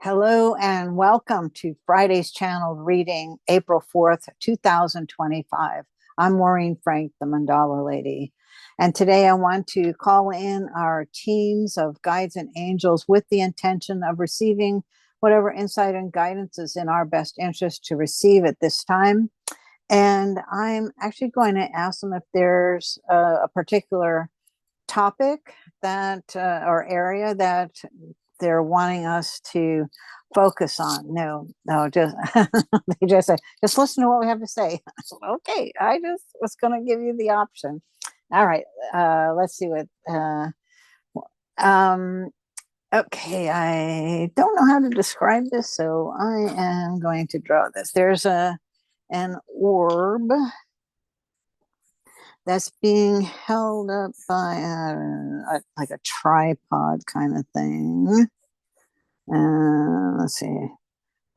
Hello and welcome to Friday's channeled reading, April 4th, 2025. I'm Maureen Frank, the Mandala Lady. And today I want to call in our teams of guides and angels with the intention of receiving whatever insight and guidance is in our best interest to receive at this time. And I'm actually going to ask them if there's a particular topic that or area that they're wanting us to focus on. No, just they just say, just listen to what we have to say. Okay, I just was going to give you the option. All right, let's see what. Um, okay, I don't know how to describe this, so I am going to draw this. There's an orb that's being held up by like a tripod kind of thing. Let's see.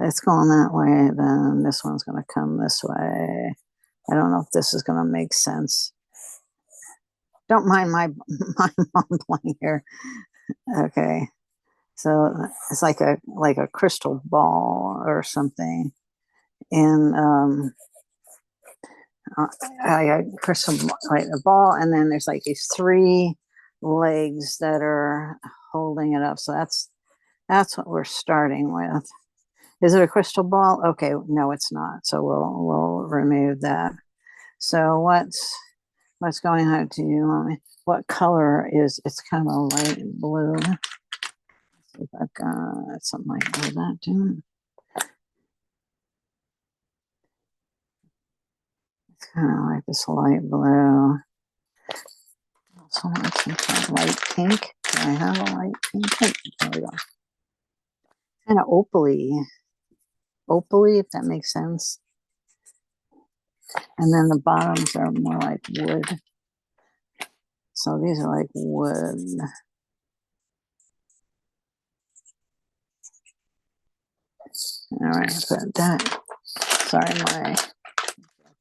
It's going that way, then this one's going to come this way. I don't know if this is going to make sense. Don't mind my mumbling here. Okay, so it's like a crystal ball or something, and crystal like a ball, and then there's like these three legs that are holding it up. So that's what we're starting with. Is it a crystal ball? Okay, no, it's not. So we'll remove that. So what's going on to you? What color is? It's kind of a light blue. Let's see if I've got something like that too. It's kind of like this light blue. Also want some kind of light pink. Do I have a light pink? There we go. Kind of opally, if that makes sense. And then the bottoms are more like wood. So these are like wood. All right, put that. Sorry,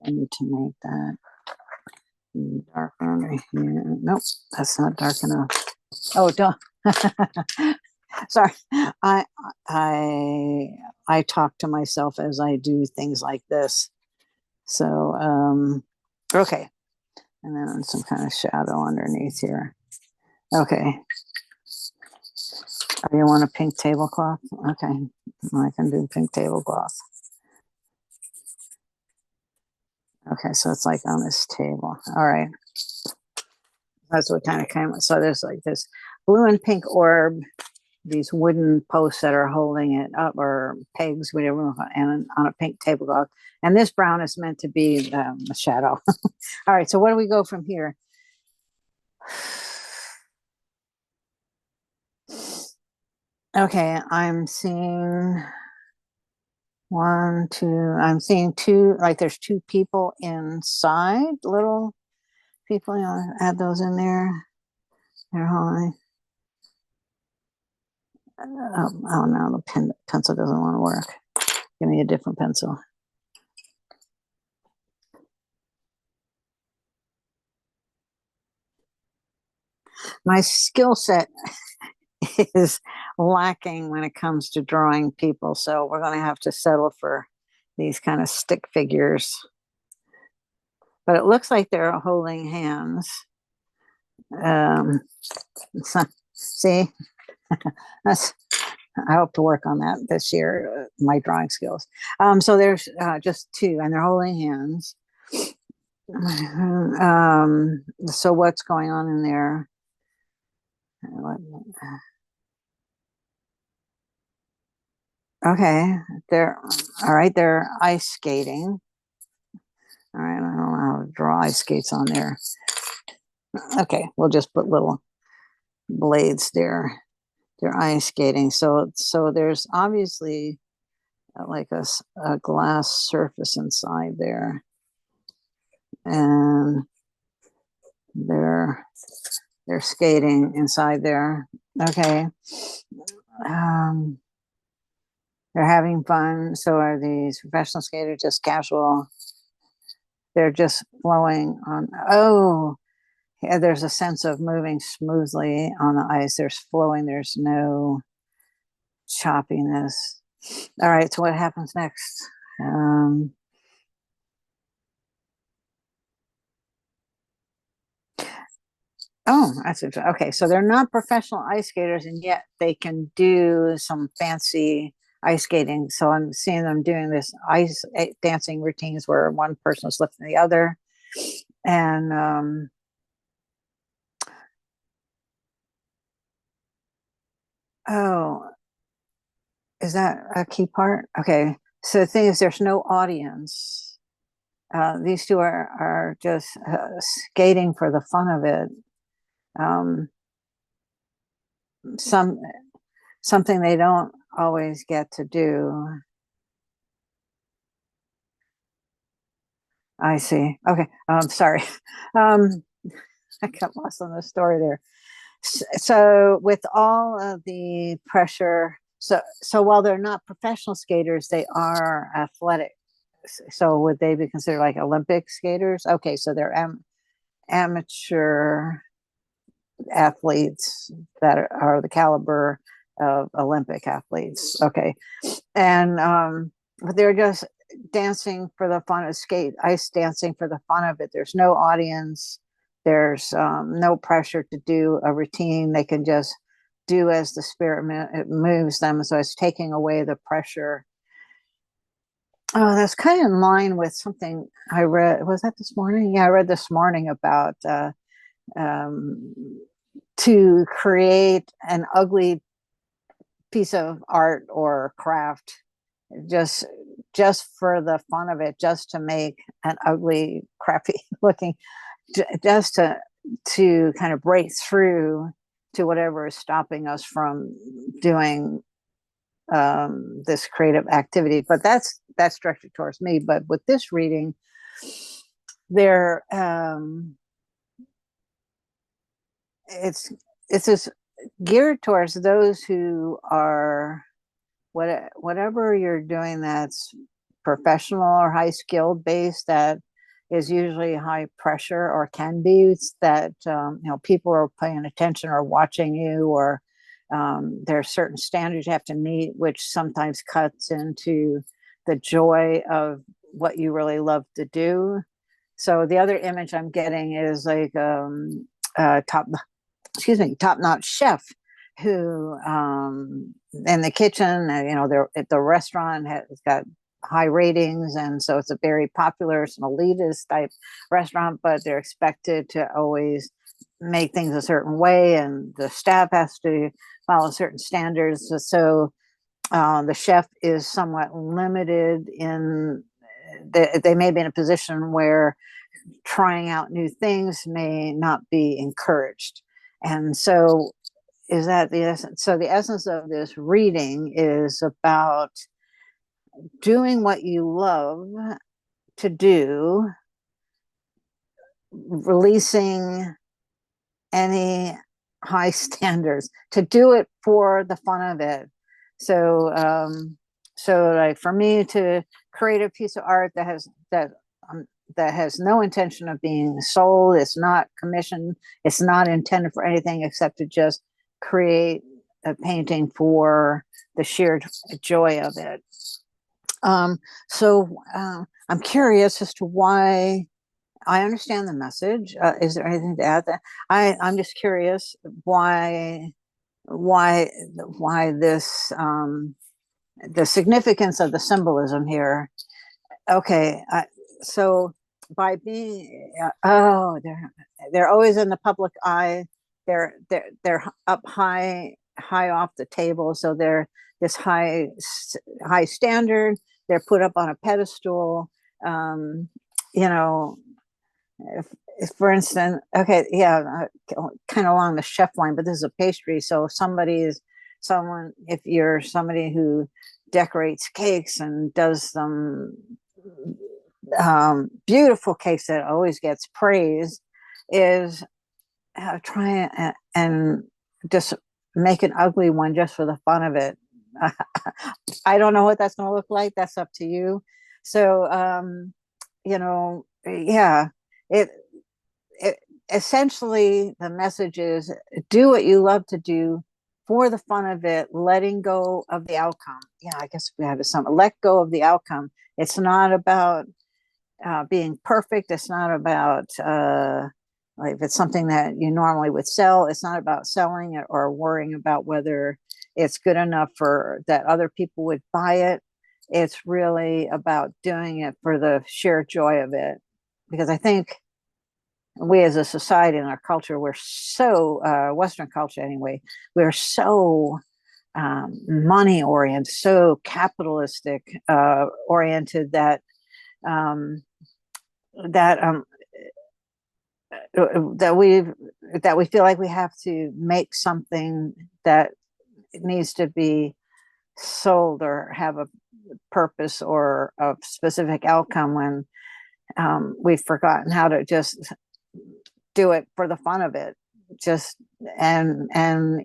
I need to make that darker under here. Nope, that's not dark enough. Oh, don't. Sorry, I talk to myself as I do things like this. So okay, and then some kind of shadow underneath here. Okay. Oh, you want a pink tablecloth? Okay, I can do pink tablecloth. Okay, so it's like on this table. All right. That's what kind of came. So there's like this blue and pink orb, these wooden posts that are holding it up, or pegs, whatever, and on a pink tablecloth. And this brown is meant to be the shadow. All right, so where do we go from here? Okay, I'm seeing I'm seeing two, like there's two people inside, little people, add those in there. They're holding. Oh no, the pencil doesn't want to work. Give me a different pencil. My skill set is lacking when it comes to drawing people, so we're going to have to settle for these kind of stick figures. But it looks like they're holding hands. See, I hope to work on that this year, my drawing skills. So there's just two, and they're holding hands. So what's going on in there? Okay, they're all right. They're ice skating. All right, I don't know how to draw ice skates on there. Okay, we'll just put little blades there. They're ice skating. So there's obviously like a glass surface inside there, and they're skating inside there. Okay. They're having fun. So are these professional skaters just casual? They're just flowing on. Oh, yeah, there's a sense of moving smoothly on the ice. There's flowing. There's no choppiness. All right, so what happens next? Oh, that's interesting. Okay, so they're not professional ice skaters, and yet they can do some fancy ice skating. So I'm seeing them doing this ice dancing routines where one person is lifting the other, and oh, is that a key part? Okay, so the thing is, there's no audience. These two are just skating for the fun of it. Um, some something they don't always get to do. I see. Okay. Sorry. Um, I got lost on the story there. So with all of the pressure, so while they're not professional skaters, they are athletic. So would they be considered like Olympic skaters? Okay, so they're amateur athletes that are the caliber of Olympic athletes. Okay, and they're just dancing for the fun of skate ice dancing for the fun of it. There's no audience. There's no pressure to do a routine. They can just do as the spirit it moves them. So it's taking away the pressure. Oh, that's kind of in line with something I read. Was that this morning? Yeah, I read this morning about um, to create an ugly piece of art or craft just just for the fun of it, just to make an ugly, crappy looking, just to kind of break through to whatever is stopping us from doing this creative activity. But that's directed towards me. But with this reading, there it's just geared towards those who are whatever you're doing that's professional or high skilled based, that is usually high pressure or can be, that people are paying attention or watching you, or there are certain standards you have to meet, which sometimes cuts into the joy of what you really love to do. So the other image I'm getting is like top notch chef who in the kitchen, they're at the restaurant has got high ratings, and so it's a very popular, it's an elitist type restaurant, but they're expected to always make things a certain way, and the staff has to follow certain standards. So the chef is somewhat limited in they may be in a position where trying out new things may not be encouraged. And so is that the essence? So the essence of this reading is about doing what you love to do, releasing any high standards, to do it for the fun of it. So like for me to create a piece of art that has no intention of being sold, it's not commissioned, it's not intended for anything except to just create a painting for the sheer joy of it. I'm curious as to why. I understand the message. Is there anything to add? That I'm just curious why why this the significance of the symbolism here. Okay, so by being they're always in the public eye. They're up high off the table, so they're this high standard. They're put up on a pedestal. Um, you know, if for instance, okay, yeah, kind of along the chef line, but this is a pastry. So if you're somebody who decorates cakes and does some beautiful cakes that always gets praise, is try and just make an ugly one just for the fun of it. I don't know what that's going to look like. That's up to you. So, yeah, it, it essentially the message is do what you love to do, for the fun of it, letting go of the outcome. Yeah, I guess we have to some let go of the outcome. It's not about being perfect. It's not about like if it's something that you normally would sell. It's not about selling it or worrying about whether it's good enough for that other people would buy it. It's really about doing it for the sheer joy of it. Because I think we as a society and our culture, we're so Western culture anyway, we're so money oriented, so capitalistic oriented that um, that that we feel like we have to make something that needs to be sold or have a purpose or a specific outcome when we've forgotten how to just do it for the fun of it, just and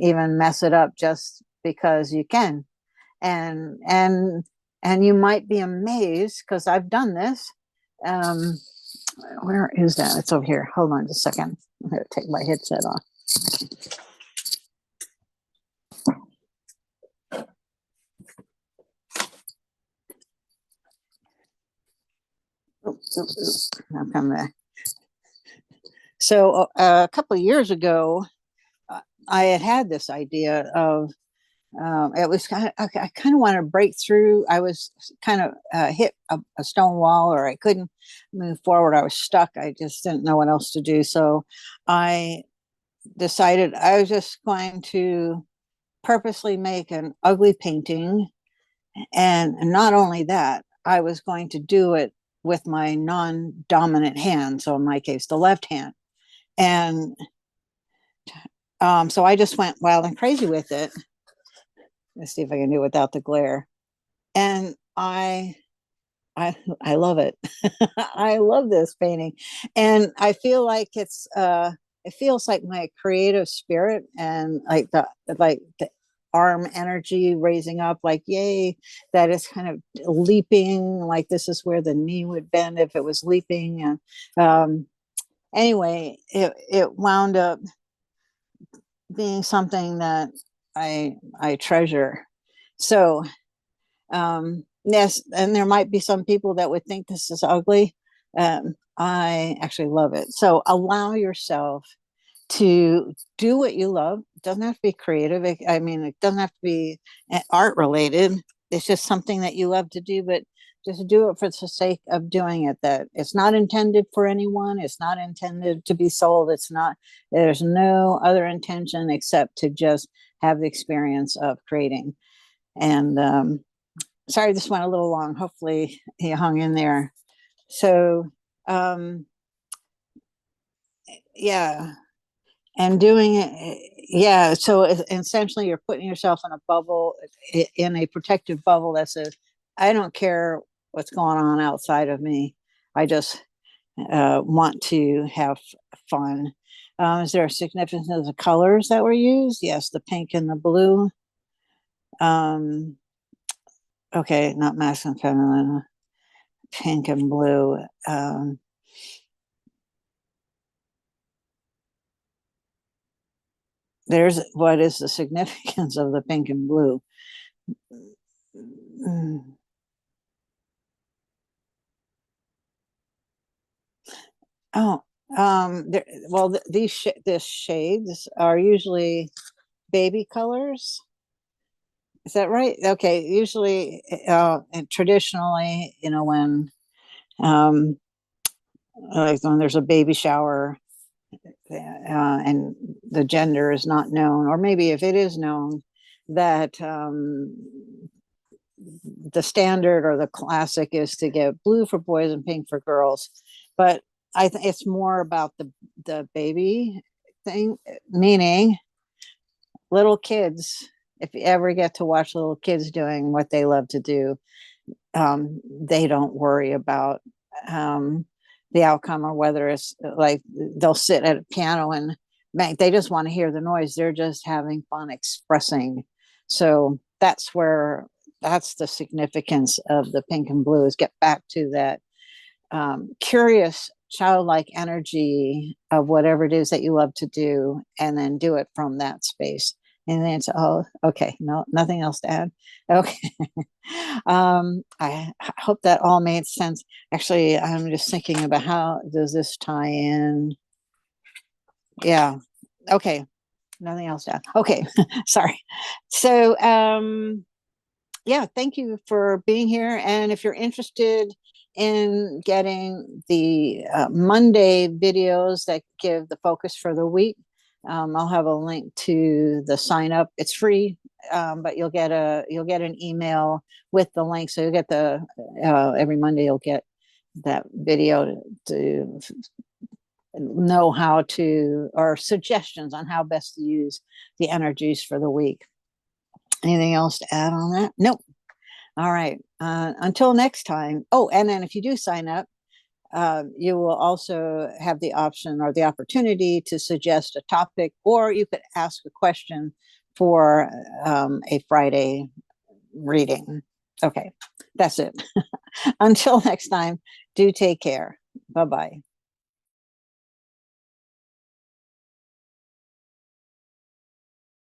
even mess it up just because you can. And and and you might be amazed because I've done this. um where is that? It's over here. Hold on just a second. I'm going to take my headset off. I'll come back. So a couple of years ago, I had this idea of it was kind of I kind of wanted to break through. I was kind of hit a stone wall, or I couldn't move forward. I was stuck. I just didn't know what else to do. So I decided I was just going to purposely make an ugly painting, and not only that, I was going to do it with my non-dominant hand. So in my case, the left hand. And so I just went wild and crazy with it. Let's see if I can do it without the glare. And I love it. I love this painting, and I feel like it feels like my creative spirit and like the arm energy raising up, like yay, that is kind of leaping, like this is where the knee would bend if it was leaping. And anyway, it wound up being something that I treasure. So yes, and there might be some people that would think this is ugly. I actually love it. So allow yourself to do what you love. It doesn't have to be creative. I mean, it doesn't have to be art related. It's just something that you love to do, but just do it for the sake of doing it. That it's not intended for anyone. It's not intended to be sold. It's not, there's no other intention except to just have the experience of creating. And sorry, this went a little long. Hopefully you hung in there. So um, yeah, and doing it, yeah. So essentially, you're putting yourself in a bubble, in a protective bubble that says, "I don't care what's going on outside of me. I just want to have fun." Is there a significance of the colors that were used? Yes, the pink and the blue. Um, okay, not masculine, feminine, pink and blue. There's what is the significance of the pink and blue? Mm. Oh, well, these shades are usually baby colors. Is that right? Okay, usually, and traditionally, when um, like when there's a baby shower, and the gender is not known, or maybe if it is known, that the standard or the classic is to get blue for boys and pink for girls. But I think it's more about the baby thing, meaning little kids. If you ever get to watch little kids doing what they love to do, they don't worry about um, the outcome, or whether it's like they'll sit at a piano and they just want to hear the noise. They're just having fun expressing. So that's the significance of the pink and blue, is get back to that curious childlike energy of whatever it is that you love to do, and then do it from that space. And then it's, oh, okay, no, nothing else to add. Okay. I hope that all made sense. Actually, I'm just thinking about how does this tie in? Yeah. Okay. Nothing else to add. Okay. Sorry. So, yeah, thank you for being here. And if you're interested in getting the Monday videos that give the focus for the week, I'll have a link to the sign up. It's free, but you'll get an email with the link. So you'll get the every Monday you'll get that video to know how to, or suggestions on how best to use the energies for the week. Anything else to add on that? Nope. All right. Until next time. Oh, and then if you do sign up, you will also have the option or the opportunity to suggest a topic, or you could ask a question for a Friday reading. Okay, that's it. Until next time, do take care. Bye bye.